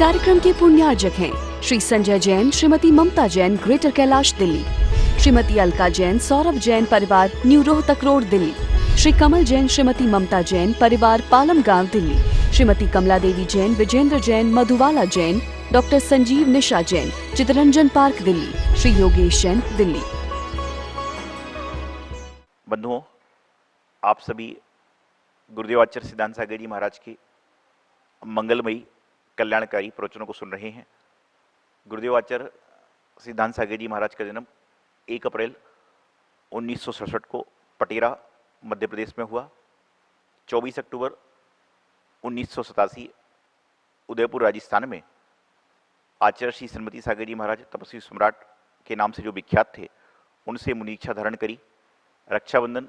कार्यक्रम के पुण्यार्जक हैं श्री संजय जैन, श्रीमती ममता जैन, ग्रेटर कैलाश दिल्ली, श्रीमती अलका जैन, सौरभ जैन, परिवार न्यू रोहतक रोड दिल्ली, श्री कमल जैन, श्रीमती ममता जैन, परिवार पालम गांव दिल्ली, श्रीमती कमला देवी जैन, विजेंद्र जैन, मधुबाला जैन, डॉक्टर संजीव निशा जैन, चितरंजन पार्क दिल्ली, श्री योगेश जैन दिल्ली। बंधुओं, आप सभी गुरुदेव आचार्य सिद्धांत सागर जी महाराज के मंगलमयी कल्याणकारी प्रवचनों को सुन रहे हैं। गुरुदेव आचार्य सिद्धांत सागर जी महाराज का जन्म 1 अप्रैल 1967 को पटेरा मध्य प्रदेश में हुआ। 24 अक्टूबर 1987 उदयपुर राजस्थान में आचार्य श्री श्रीमती सागर जी महाराज तपस्वी सम्राट के नाम से जो विख्यात थे, उनसे मुनीक्षा धारण करी। रक्षाबंधन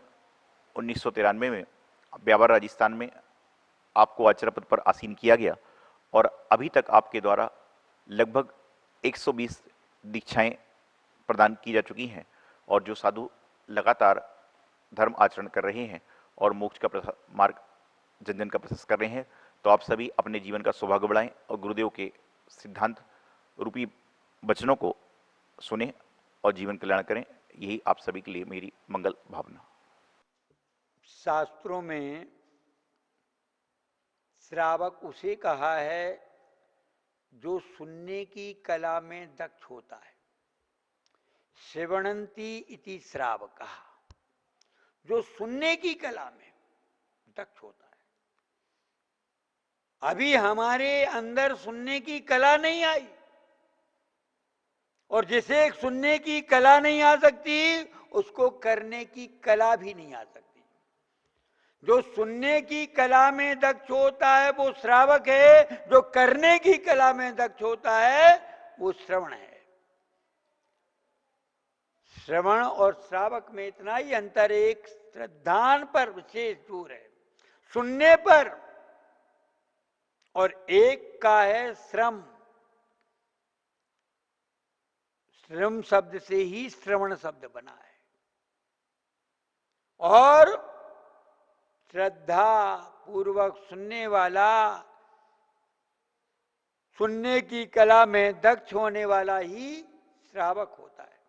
1993 में ब्यावर राजस्थान में आपको आचार्य पद पर आसीन किया गया और अभी तक आपके द्वारा लगभग 120 दीक्षाएं प्रदान की जा चुकी हैं और जो साधु लगातार धर्म आचरण कर रहे हैं और मोक्ष का मार्ग जन जन का प्रशस्त कर रहे हैं, तो आप सभी अपने जीवन का सौभाग्य बढ़ाएं और गुरुदेव के सिद्धांत रूपी वचनों को सुने और जीवन कल्याण करें। यही आप सभी के लिए मेरी मंगल भावना। शास्त्रों में श्रावक उसे कहा है जो सुनने की कला में दक्ष होता है। श्रवणंती इति श्रावकः, जो सुनने की कला में दक्ष होता है। अभी हमारे अंदर सुनने की कला नहीं आई, और जिसे सुनने की कला नहीं आ सकती उसको करने की कला भी नहीं आ सकती। जो सुनने की कला में दक्ष होता है वो श्रावक है, जो करने की कला में दक्ष होता है वो श्रवण है। श्रवण और श्रावक में इतना ही अंतर, एक श्रद्धान पर विशेष जोर है सुनने पर, और एक का है श्रम। श्रम शब्द से ही श्रवण शब्द बना है। और श्रद्धा पूर्वक सुनने वाला, सुनने की कला में दक्ष होने वाला ही श्रावक होता है।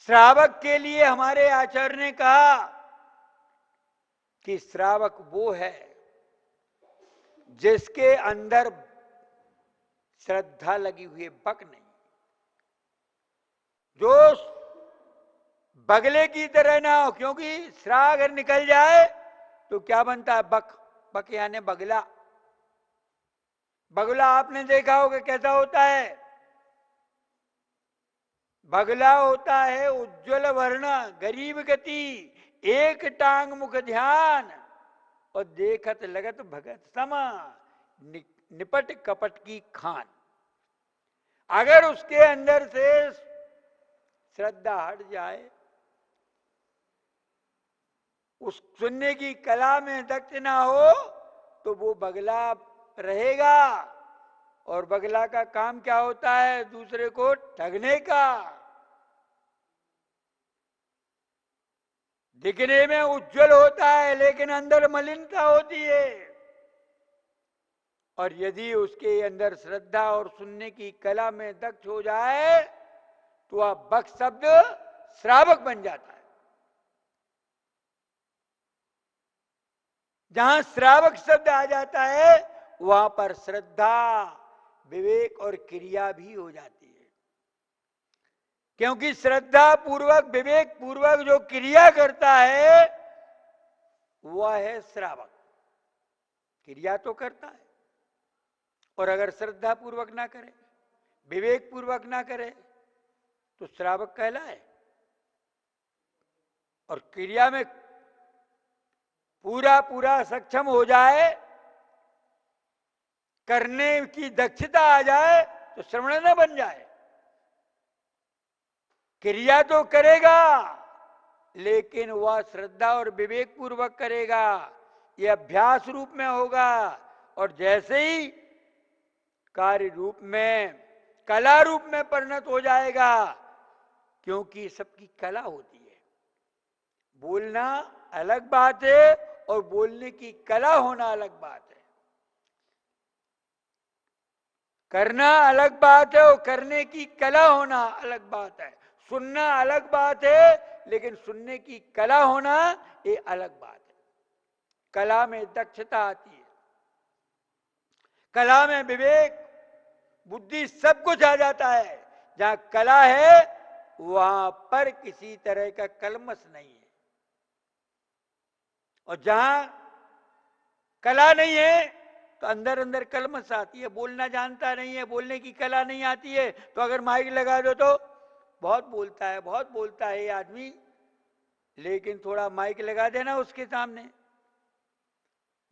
श्रावक के लिए हमारे आचार्य ने कहा कि श्रावक वो है जिसके अंदर श्रद्धा लगी हुई है, बक नहीं। जो बगले की तरह ना हो, क्योंकि श्रा अगर निकल जाए तो क्या बनता है? बक। बक यानी बगला। बगला आपने देखा होगा कैसा होता है? बगला होता है उज्जवल वर्ण, गरीब गति, एक टांग मुख ध्यान, और देखत लगत भगत समा, निपट कपट की खान। अगर उसके अंदर से श्रद्धा हट जाए, उस सुनने की कला में दक्ष ना हो, तो वो बगला रहेगा। और बगला का काम क्या होता है? दूसरे को ठगने का। दिखने में उज्जवल होता है लेकिन अंदर मलिनता होती है। और यदि उसके अंदर श्रद्धा और सुनने की कला में दक्ष हो जाए तो वह बक शब्द श्रावक बन जाता है। जहां श्रावक शब्द आ जाता है वहां पर श्रद्धा, विवेक और क्रिया भी हो जाती है। क्योंकि श्रद्धा पूर्वक, विवेक पूर्वक जो क्रिया करता है वह है श्रावक। क्रिया तो करता है, और अगर श्रद्धा पूर्वक ना करे, विवेक पूर्वक ना करे, तो श्रावक कहलाए। और क्रिया में पूरा पूरा सक्षम हो जाए, करने की दक्षता आ जाए, तो श्रवण न बन जाए। क्रिया तो करेगा लेकिन वह श्रद्धा और विवेक पूर्वक करेगा। यह अभ्यास रूप में होगा, और जैसे ही कार्य रूप में, कला रूप में परिणत हो जाएगा, क्योंकि सबकी कला होती है। बोलना अलग बात है और बोलने की कला होना अलग बात है। करना अलग बात है और करने की कला होना अलग बात है। सुनना अलग बात है, लेकिन सुनने की कला होना ये अलग बात है। कला में दक्षता आती है, कला में विवेक बुद्धि सब कुछ आ जाता है। जहां कला है वहां पर किसी तरह का कलमश नहीं है, और जहां कला नहीं है तो अंदर अंदर कलमश आती है। बोलना जानता नहीं है, बोलने की कला नहीं आती है, तो अगर माइक लगा दो तो बहुत बोलता है, बहुत बोलता है ये आदमी, लेकिन थोड़ा माइक लगा देना उसके सामने,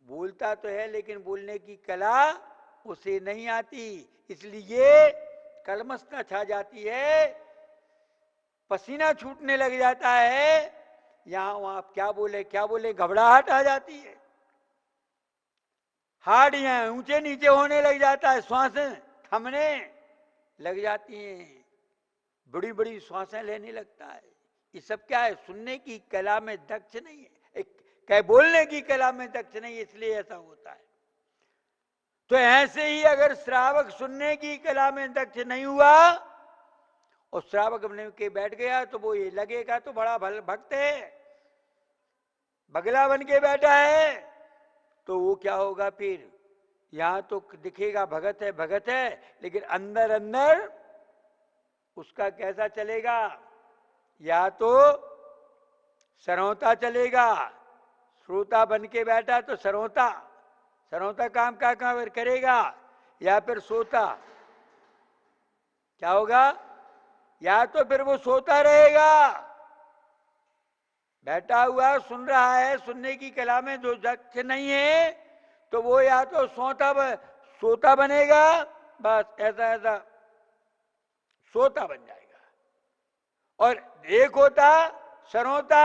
बोलता तो है लेकिन बोलने की कला उसे नहीं आती, इसलिए कलमशता छा जाती है, पसीना छूटने लग जाता है, यहां वहां क्या बोले घबराहट आ जाती है, हाड़ियां ऊंचे नीचे होने लग जाता है, श्वासें थमने लग जाती हैं, बड़ी बड़ी श्वासें लेने लगता है। ये सब क्या है? सुनने की कला में दक्ष नहीं है, क्या बोलने की कला में दक्ष नहीं, इसलिए ऐसा होता है। तो ऐसे ही अगर श्रावक सुनने की कला में दक्ष नहीं हुआ और श्रावक बन के बैठ गया तो वो ये लगेगा तो बड़ा भक्त है, बगला बन के बैठा है, तो वो क्या होगा फिर? यहां तो दिखेगा भगत है, लेकिन अंदर अंदर उसका कैसा चलेगा? या तो सरौता चलेगा, श्रोता बन के बैठा तो सरौता काम का करेगा, या फिर सोता क्या होगा? या तो फिर वो सोता रहेगा, बैठा हुआ सुन रहा है, सुनने की कला में जो दक्ष नहीं है तो वो या तो सोता बनेगा, बस ऐसा सोता बन जाएगा, और एक होता सरौता।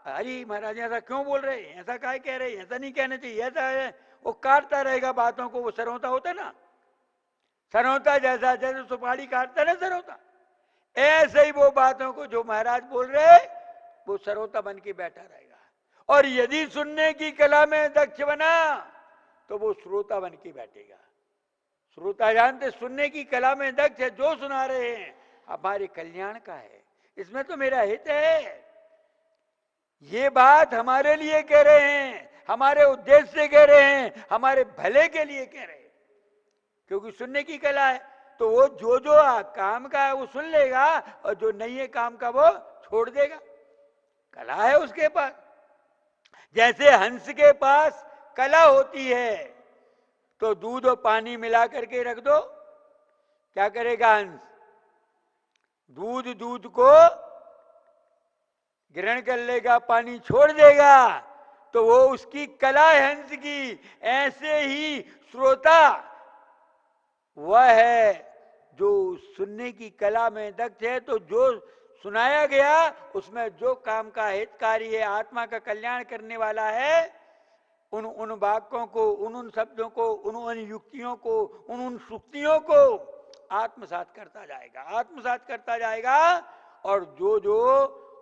अरे महाराज ऐसा क्यों बोल रहे हैं, ऐसा काय कह रहे हैं, ऐसा नहीं कहना चाहिए, ऐसा है, वो काटता रहेगा बातों को, वो सरौता होता ना, सरौता जैसे सुपारी काटता ना सरौता, ऐसे ही वो बातों को जो महाराज बोल रहे वो सरौता बन के बैठा रहेगा। और यदि सुनने की कला में दक्ष बना तो वो श्रोता बन के बैठेगा। श्रोता जानते सुनने की कला में दक्ष है, जो सुना रहे हैं हमारे कल्याण का है, इसमें तो मेरा हित है, ये बात हमारे लिए कह रहे हैं, हमारे उद्देश्य से कह रहे हैं, हमारे भले के लिए कह रहे हैं, क्योंकि सुनने की कला है। तो वो जो काम का है वो सुन लेगा, और जो नहीं है काम का वो छोड़ देगा, कला है उसके पास। जैसे हंस के पास कला होती है, तो दूध और पानी मिला करके रख दो, क्या करेगा हंस? दूध को ग्रहण कर लेगा, पानी छोड़ देगा, तो वो उसकी कला है हंस की। ऐसे ही श्रोता वह है जो सुनने की कला में दक्ष है, तो जो सुनाया गया उसमें जो काम का हितकारी है, आत्मा का कल्याण करने वाला है, उन वाक्यों को, उन शब्दों को, उन युक्तियों को, उन सुक्तियों को आत्मसात करता जाएगा, और जो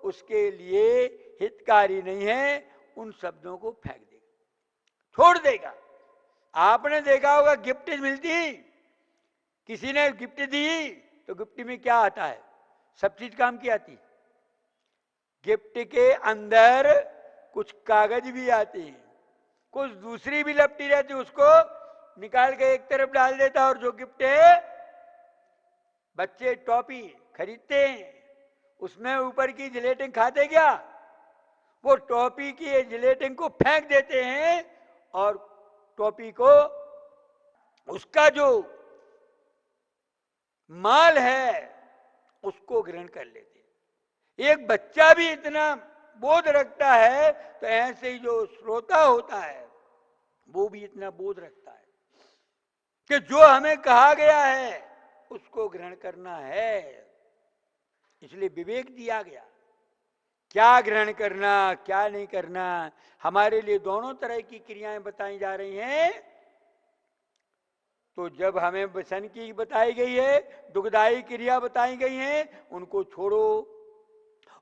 उसके लिए हितकारी नहीं है उन शब्दों को फेंक देगा, छोड़ देगा। आपने देखा होगा गिफ्ट मिलती, किसी ने गिफ्ट दी तो गिफ्ट में क्या आता है? सब चीज काम की आती। गिफ्ट के अंदर कुछ कागज भी आते हैं, कुछ दूसरी भी लपटी रहती, उसको निकाल के एक तरफ डाल देता, और जो गिफ्ट है, बच्चे टॉफी खरीदते हैं, उसमें ऊपर की जिलेटिन खाते क्या? वो टॉफी की जिलेटिन को फेंक देते हैं, और टॉफी को उसका जो माल है उसको ग्रहण कर लेते हैं। एक बच्चा भी इतना बोध रखता है, तो ऐसे ही जो श्रोता होता है वो भी इतना बोध रखता है कि जो हमें कहा गया है उसको ग्रहण करना है, इसलिए विवेक दिया गया, क्या ग्रहण करना क्या नहीं करना। हमारे लिए दोनों तरह की क्रियाएं बताई जा रही हैं। तो जब हमें व्यसन की बताई गई है, दुखदायी क्रिया बताई गई हैं, उनको छोड़ो,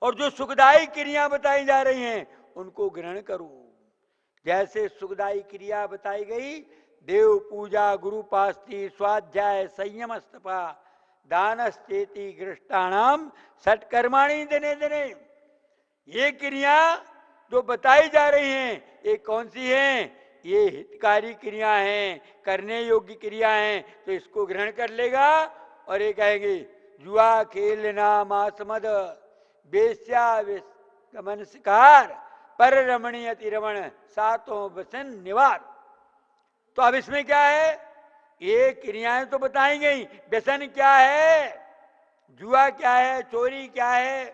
और जो सुखदायी क्रिया बताई जा रही हैं उनको ग्रहण करो। जैसे सुखदायी क्रिया बताई गई, देव पूजा, गुरुपास्ति, स्वाध्याय, संयम स्तपा, दानश्चेति गृष्टाणाम सत्कर्माणि दिने दिने। ये क्रिया जो बताई जा रही हैं ये कौन सी हैं? ये हितकारी क्रिया हैं, करने योग्य क्रिया हैं। तो इसको ग्रहण कर लेगा और ये कहेंगे जुआ खेलना, मास मद, बेस्या गमन शिकार, पर रमणी अति रमण, सातों वसन निवार। तो अब इसमें क्या है? ये क्रियाएं तो बताई गई, व्यसन क्या है, जुआ क्या है, चोरी क्या है,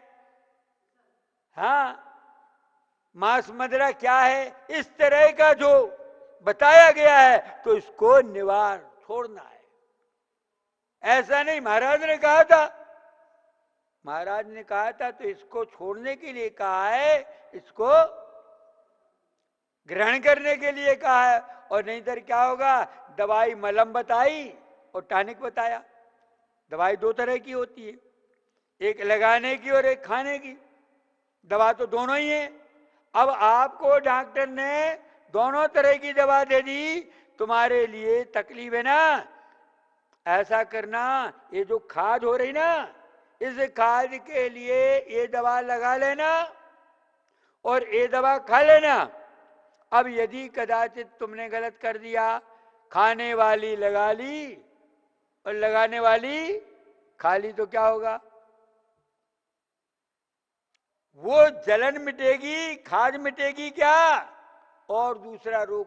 हाँ मांस मदिरा क्या है, इस तरह का जो बताया गया है तो इसको निवार छोड़ना है। ऐसा नहीं, महाराज ने कहा था, महाराज ने कहा था तो इसको छोड़ने के लिए कहा है, इसको ग्रहण करने के लिए कहा है। और नहीं तो क्या होगा? दवाई मलम बताई और टॉनिक बताया। दवाई दो तरह की होती है, एक लगाने की और एक खाने की। दवा तो दोनों ही है। अब आपको डॉक्टर ने दोनों तरह की दवा दे दी, तुम्हारे लिए तकलीफ है ना, ऐसा करना, ये जो खाज हो रही ना, इस खाज के लिए ये दवा लगा लेना और ये दवा खा लेना। अब यदि कदाचित तुमने गलत कर दिया, खाने वाली लगा ली और लगाने वाली खा ली, तो क्या होगा? वो जलन मिटेगी, खाज मिटेगी क्या, और दूसरा रोग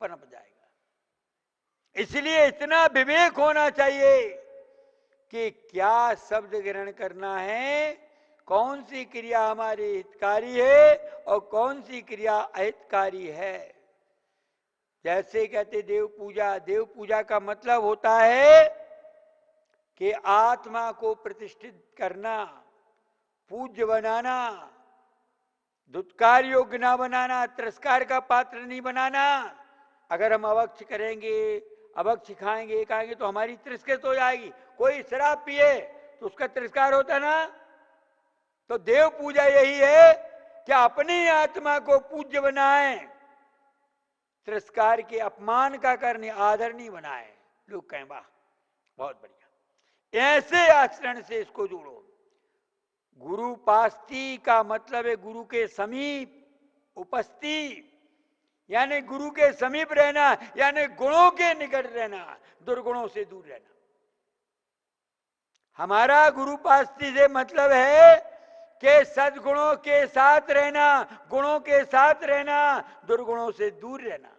पनप जाएगा। इसलिए इतना विवेक होना चाहिए कि क्या शब्द ग्रहण करना है, कौन सी क्रिया हमारी हितकारी है और कौन सी क्रिया अहितकारी है। जैसे कहते देव पूजा, देव पूजा का मतलब होता है कि आत्मा को प्रतिष्ठित करना, पूज्य बनाना, दुत्कार योग्य ना बनाना, तिरस्कार का पात्र नहीं बनाना। अगर हम अवक्ष करेंगे, अवक्ष खाएंगे, खाएंगे तो हमारी तिरस्कृत हो जाएगी। कोई शराब पिए तो उसका तिरस्कार होता ना। तो देव पूजा यही है कि अपनी आत्मा को पूज्य बनाएं, तिरस्कार के अपमान का करने, आदर नहीं बनाए। लोग कहें वाह बहुत बढ़िया, ऐसे आचरण से इसको जोड़ो। गुरु पास्ती का मतलब है गुरु के समीप उपस्थिति, यानी गुरु के समीप रहना, यानी गुणों के निकट रहना, दुर्गुणों से दूर रहना। हमारा गुरु पास्ती से मतलब है कि सद्गुणों के साथ रहना, गुणों के साथ रहना, दुर्गुणों से दूर रहना।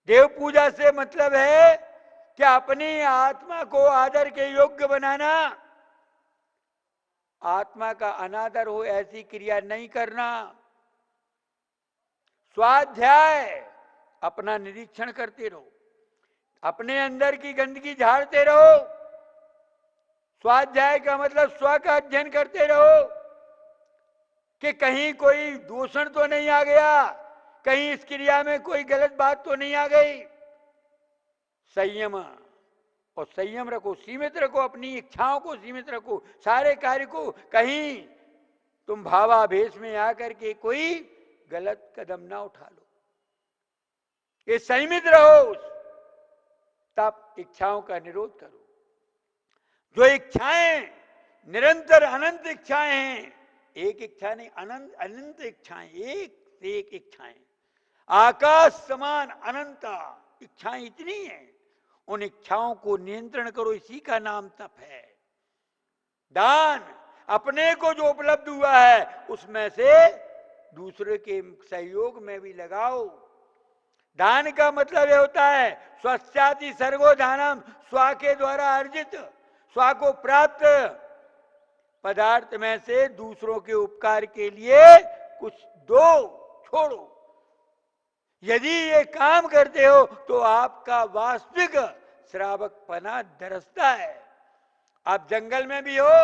देव पूजा से मतलब है कि अपनी आत्मा को आदर के योग्य बनाना, आत्मा का अनादर हो ऐसी क्रिया नहीं करना। स्वाध्याय, अपना निरीक्षण करते रहो, अपने अंदर की गंदगी झाड़ते रहो। स्वाध्याय का मतलब स्व का अध्ययन करते रहो कि कहीं कोई दूषण तो नहीं आ गया, कहीं इस क्रिया में कोई गलत बात तो नहीं आ गई। संयम, और संयम रखो, सीमित रखो, अपनी इच्छाओं को सीमित रखो, सारे कार्य को। कहीं तुम भावावेश में आकर के कोई गलत कदम ना उठा लो, ये संयमित रहो। तब इच्छाओं का निरोध करो। जो इच्छाएं निरंतर अनंत इच्छाएं हैं, एक इच्छा नहीं, अनंत अनंत इच्छाएं, एक से एक इच्छाएं, आकाश समान अनंता इच्छाएं इतनी हैं। उन इच्छाओं को नियंत्रण करो, इसी का नाम तप है। दान, अपने को जो उपलब्ध हुआ है उसमें से दूसरे के सहयोग में भी लगाओ। दान का मतलब यह होता है स्वस्याति सर्गो दानम, स्व के द्वारा अर्जित, स्व को प्राप्त पदार्थ में से दूसरों के उपकार के लिए कुछ दो, छोड़ो। यदि ये काम करते हो तो आपका वास्तविक श्रावकपना दरसता है। आप जंगल में भी हो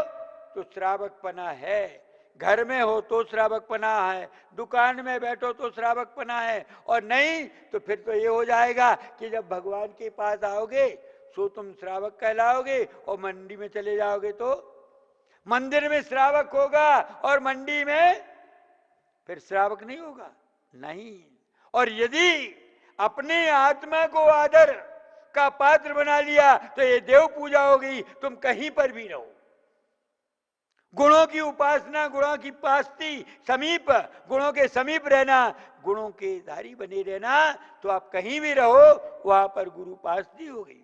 तो श्रावकपना है, घर में हो तो श्रावकपना है, दुकान में बैठो तो श्रावकपना है। और नहीं तो फिर तो ये हो जाएगा कि जब भगवान के पास आओगे तो तुम श्रावक कहलाओगे, और मंडी में चले जाओगे तो मंदिर में श्रावक होगा और मंडी में फिर श्रावक नहीं होगा। नहीं। और यदि अपने आत्मा को आदर का पात्र बना लिया तो ये देव पूजा हो गई। तुम कहीं पर भी रहो, गुणों की उपासना, गुणों की पास्ती, समीप, गुणों के समीप रहना, गुणों के धारी बने रहना, तो आप कहीं भी रहो वहां पर गुरु पास्ती हो गई।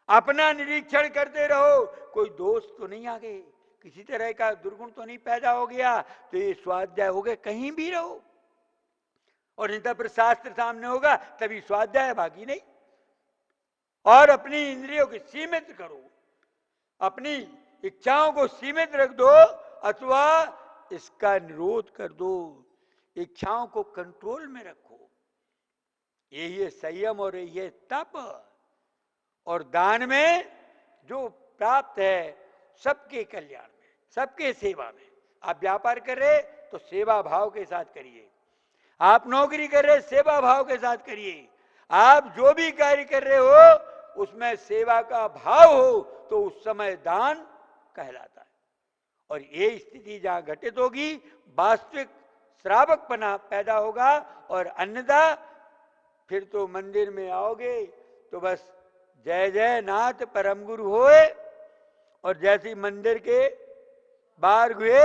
अपना निरीक्षण करते रहो, कोई दोष तो नहीं आ गए, किसी तरह का दुर्गुण तो नहीं पैदा हो गया, तो ये स्वाध्याय हो गए। कहीं भी रहो, और नहीं तो फिर शास्त्र सामने होगा तभी स्वाध्याय, बाकी नहीं। और अपनी इंद्रियों को सीमित करो, अपनी इच्छाओं को सीमित रख दो, अथवा इसका निरोध कर दो, इच्छाओं को कंट्रोल में रखो। यही है संयम और यही है तप। और दान में जो प्राप्त है सबके कल्याण में, सबके सेवा में। आप व्यापार कर रहे तो सेवा भाव के साथ करिए, आप नौकरी कर रहे सेवा भाव के साथ करिए, आप जो भी कार्य कर रहे हो उसमें सेवा का भाव हो तो उस समय दान कहलाता है। और ये स्थिति जहां घटित होगी, वास्तविक श्रावकपना पैदा होगा। और अन्यथा फिर तो मंदिर में आओगे तो बस जय जय नाथ परम गुरु होए, और जैसे मंदिर के बाहर हुए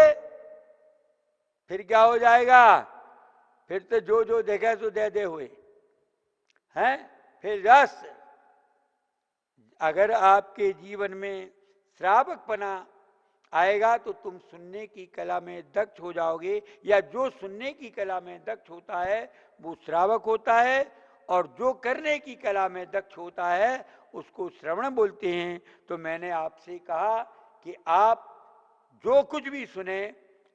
फिर क्या हो जाएगा, फिर तो जो जो देखा सो दे दे हुए हैं। फिर रस, अगर आपके जीवन में श्रावकपना आएगा तो तुम सुनने की कला में दक्ष हो जाओगे, या जो सुनने की कला में दक्ष होता है वो श्रावक होता है, और जो करने की कला में दक्ष होता है उसको श्रवण बोलते हैं। तो मैंने आपसे कहा कि आप जो कुछ भी सुने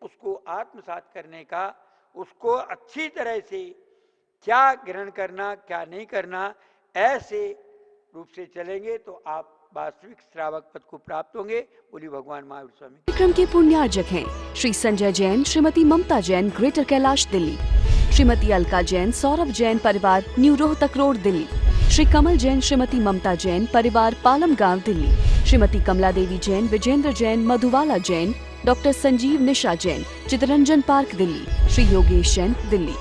उसको आत्मसात करने का, उसको अच्छी तरह से क्या ग्रहण करना क्या नहीं करना, ऐसे रूप से चलेंगे तो आप वास्तविक श्रावक पद को प्राप्त होंगे। बोली भगवान महावीर स्वामी। विक्रम के पुण्यार्जक हैं श्री संजय जैन, श्रीमती ममता जैन, ग्रेटर कैलाश दिल्ली, श्रीमती अलका जैन, सौरभ जैन परिवार, न्यू रोहतक रोड दिल्ली, श्री कमल जैन, श्रीमती ममता जैन परिवार, पालम गांव दिल्ली, श्रीमती कमला देवी जैन, विजेंद्र जैन, मधुबाला जैन, डॉक्टर संजीव निशा जैन, चितरंजन पार्क दिल्ली, श्री योगेश जैन दिल्ली।